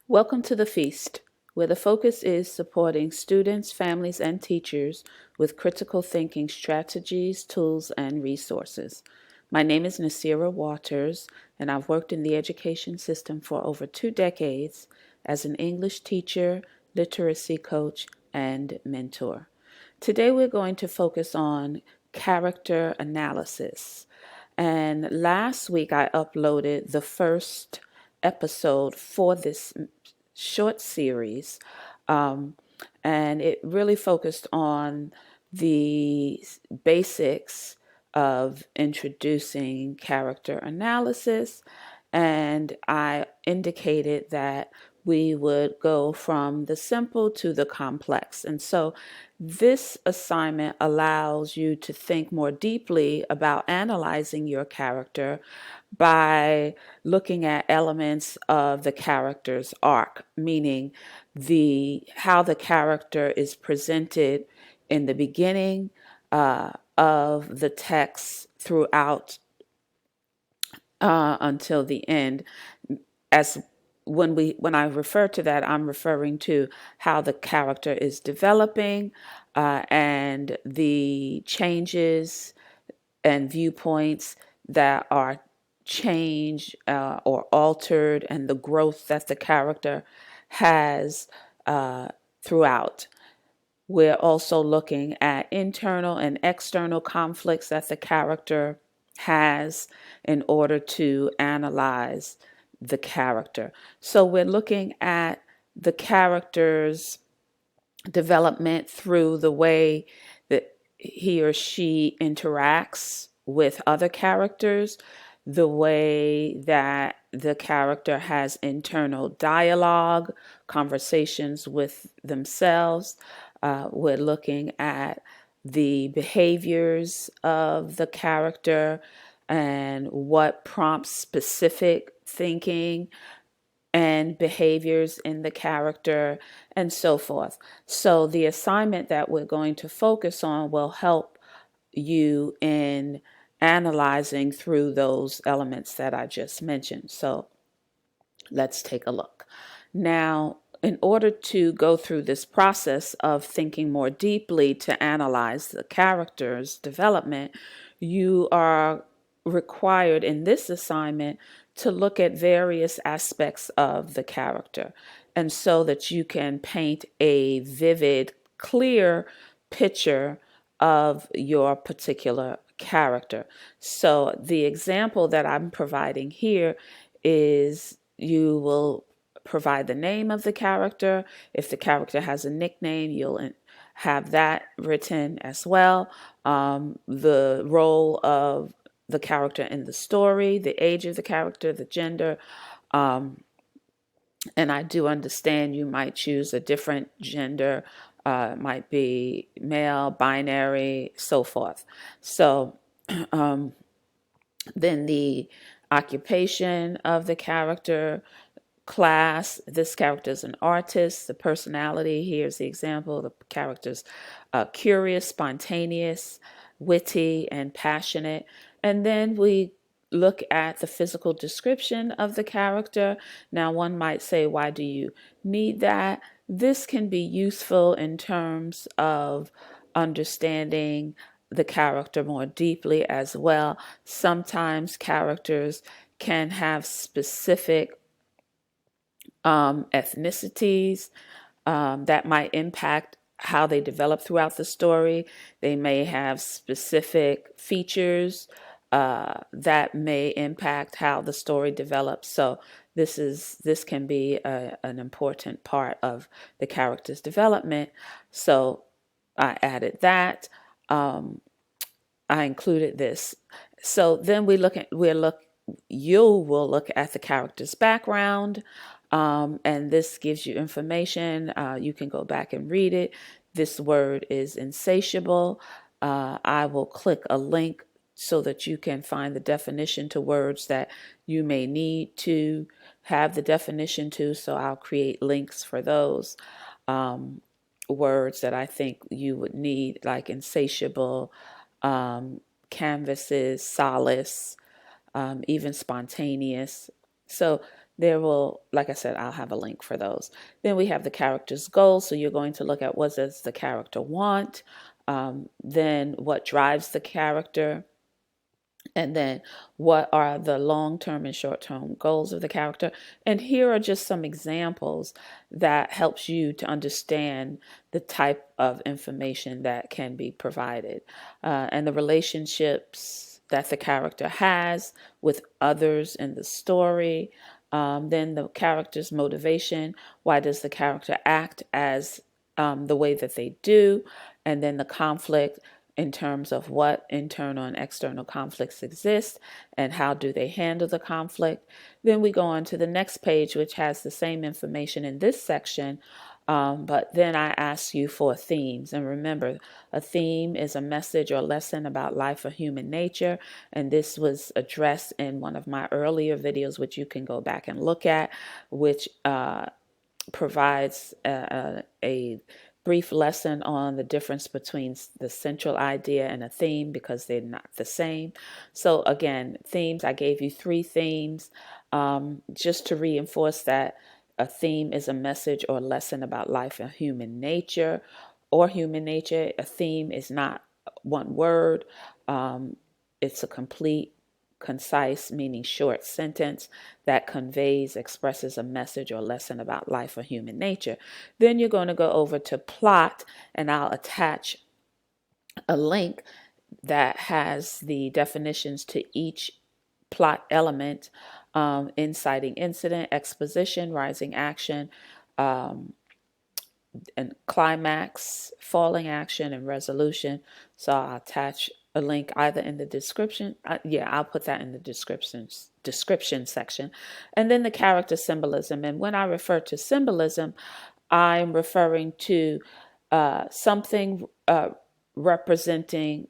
Welcome to the feast, where the focus is supporting students, families, and teachers with critical thinking strategies, tools, and resources. My name is Nasira Waters, and I've worked in the education system for over 2 decades as an English teacher, literacy coach, and mentor. Today we're going to focus on character analysis. And last week I uploaded the first episode for this short series, um, and it really focused on the basics of introducing character analysis. And I indicated that we would go from the simple to the complex. And so this assignment allows you to think more deeply about analyzing your character by looking at elements of the character's arc, meaning how the character is presented in the beginning of the text throughout until the end. As when I refer to that, I'm referring to how the character is developing and the changes and viewpoints that are changed or altered, and the growth that the character has throughout. We're also looking at internal and external conflicts that the character has in order to analyze the character. So we're looking at the character's development through the way that he or she interacts with other characters, the way that the character has internal dialogue, conversations with themselves. We're looking at the behaviors of the character and what prompts specific thinking and behaviors in the character, and so forth. So the assignment that we're going to focus on will help you in analyzing through those elements that I just mentioned. So let's take a look. Now, in order to go through this process of thinking more deeply to analyze the character's development, you are required in this assignment to look at various aspects of the character, and so that you can paint a vivid, clear picture of your particular character. So the example that I'm providing here is you will provide the name of the character. If the character has a nickname, you'll have that written as well. The role of the character in the story, the age of the character, the gender. And I do understand you might choose a different gender, might be male, binary, so forth. So then the occupation of the character, class, this character is an artist. The personality, here's the example, the character's curious, spontaneous, witty, and passionate. And then we look at the physical description of the character. Now, one might say, why do you need that? This can be useful in terms of understanding the character more deeply as well. Sometimes characters can have specific ethnicities that might impact how they develop throughout the story. They may have specific features that may impact how the story develops. So this can be an important part of the character's development. So I added that. I included this. So then you will look at the character's background, and this gives you information. You can go back and read it. This word is insatiable. I will click a link so that you can find the definition to words that you may need to have the definition to. So I'll create links for those words that I think you would need, like insatiable, canvases, solace, even spontaneous. So there will, like I said, I'll have a link for those. Then we have the character's goals. So you're going to look at what does the character want, then what drives the character, and then what are the long-term and short-term goals of the character. And here are just some examples that helps you to understand the type of information that can be provided, and the relationships that the character has with others in the story. Then the character's motivation. Why does the character act as the way that they do? And then the conflict in terms of what internal and external conflicts exist and how do they handle the conflict. Then we go on to the next page, which has the same information in this section, but then I ask you for themes. And remember, a theme is a message or lesson about life or human nature. And this was addressed in one of my earlier videos, which you can go back and look at, which provides a brief lesson on the difference between the central idea and a theme, because they're not the same. So again, themes, I gave you 3 themes, just to reinforce that a theme is a message or lesson about life and human nature, or human nature. A theme is not one word. It's a complete, concise, meaning short sentence that conveys, expresses a message or lesson about life or human nature. Then you're going to go over to plot, and I'll attach a link that has the definitions to each plot element: inciting incident, exposition, rising action, and climax, falling action, and resolution. So I'll attach a link either in the description. I'll put that in the description section. And then the character symbolism. And when I refer to symbolism, I'm referring to something representing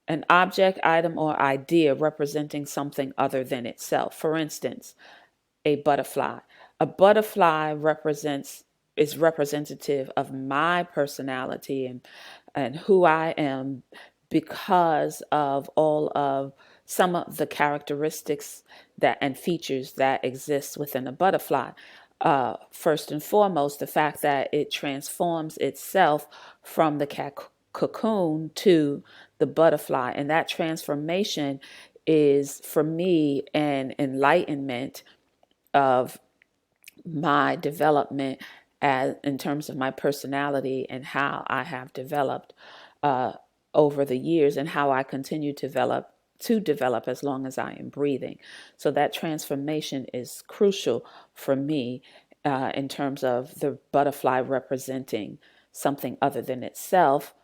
an object, item, or idea representing something other than itself. For instance, a butterfly. A butterfly is representative of my personality and who I am, because of all of some of the characteristics that and features that exist within a butterfly. First and foremost, the fact that it transforms itself from the cocoon to the butterfly, and that transformation is, for me, an enlightenment of my development in terms of my personality and how I have developed over the years, and how I continue to develop as long as I am breathing. So that transformation is crucial for me in terms of the butterfly representing something other than itself,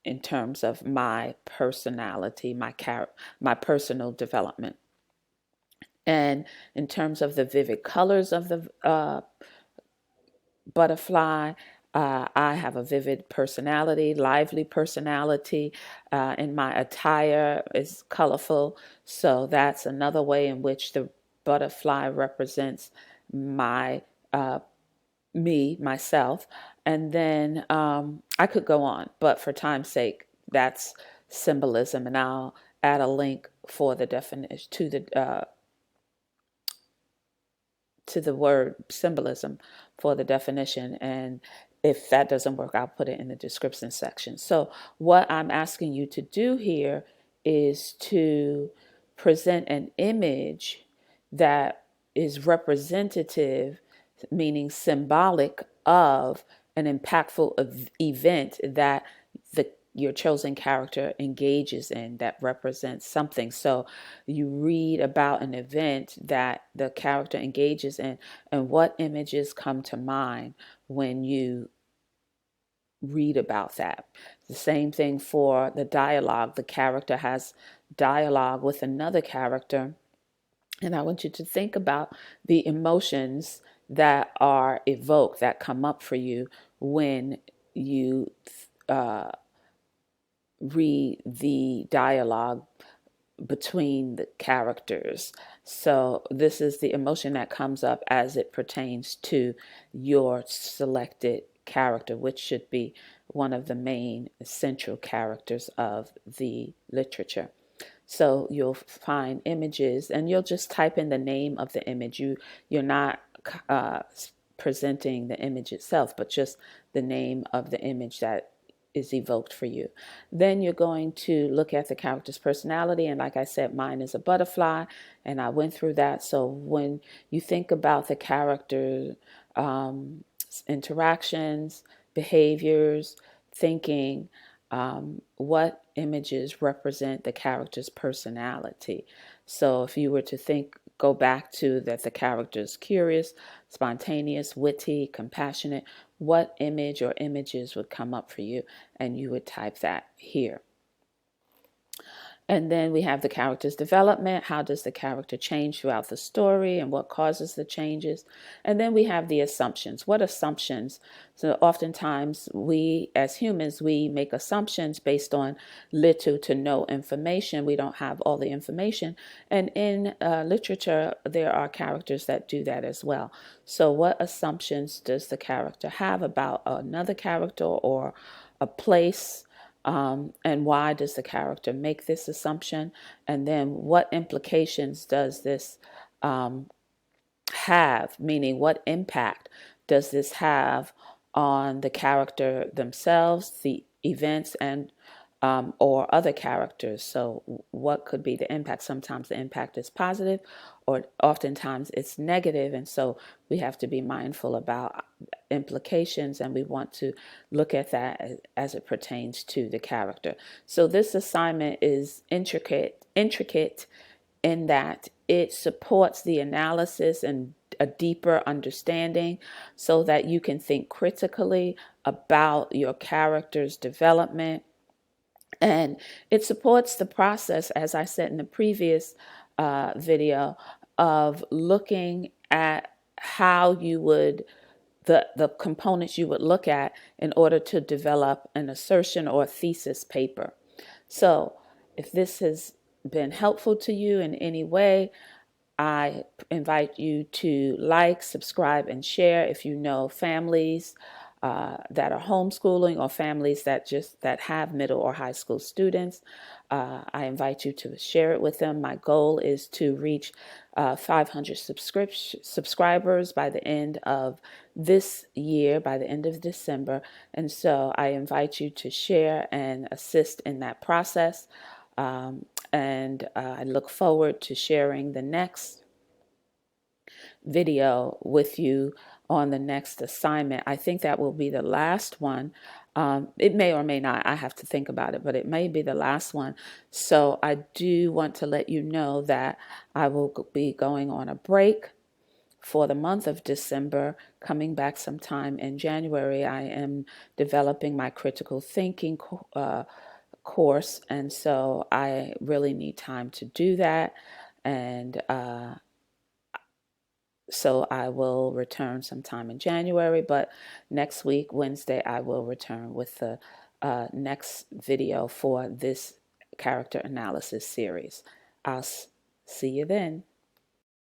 in terms of my personality, my personal development. And in terms of the vivid colors of the butterfly, I have a vivid personality, lively personality, and my attire is colorful. So that's another way in which the butterfly represents my myself. And then I could go on, but for time's sake, that's symbolism, and I'll add a link for the definition to the word symbolism for the definition. And if that doesn't work, I'll put it in the description section. So what I'm asking you to do here is to present an image that is representative, meaning symbolic, of an impactful event that your chosen character engages in, that represents something. So you read about an event that the character engages in, and what images come to mind when you read about that. The same thing for the dialogue. The character has dialogue with another character, and I want you to think about the emotions that are evoked, that come up for you when you read the dialogue between the characters. So this is the emotion that comes up as it pertains to your selected character, which should be one of the main central characters of the literature. So you'll find images, and you'll just type in the name of the image. You're not uh, presenting the image itself, but just the name of the image that is evoked for you. Then you're going to look at the character's personality, and like I said, mine is a butterfly, and I went through that. So when you think about the character interactions, behaviors, thinking, what images represent the character's personality. So if you were to go back to that the character is curious, spontaneous, witty, compassionate, what image or images would come up for you? And you would type that here. And then we have the character's development. How does the character change throughout the story and what causes the changes? And then we have the assumptions. What assumptions? So oftentimes we as humans, we make assumptions based on little to no information. We don't have all the information. And in literature, there are characters that do that as well. So what assumptions does the character have about another character or a place? And why does the character make this assumption? And then what implications does this have? Meaning, what impact does this have on the character themselves, the events, and or other characters? So what could be the impact? Sometimes the impact is positive, or oftentimes it's negative, and so we have to be mindful about implications, and we want to look at that as it pertains to the character. So this assignment is intricate in that it supports the analysis and a deeper understanding so that you can think critically about your character's development. And it supports the process, as I said in the previous video, of looking at how you would, the components you would look at in order to develop an assertion or a thesis paper. So if this has been helpful to you in any way, I invite you to like, subscribe, and share. If you know families that are homeschooling or families that have middle or high school students, I invite you to share it with them. My goal is to reach 500 subscribers by the end of this year, by the end of December. And so I invite you to share and assist in that process. And I look forward to sharing the next video with you on the next assignment. I think that will be the last one. It may or may not. I have to think about it, but it may be the last one. So I do want to let you know that I will be going on a break for the month of December, coming back sometime in January. I am developing my critical thinking course, and so I really need time to do that. And so I will return sometime in January, but next week, Wednesday, I will return with the next video for this character analysis series. I'll see you then.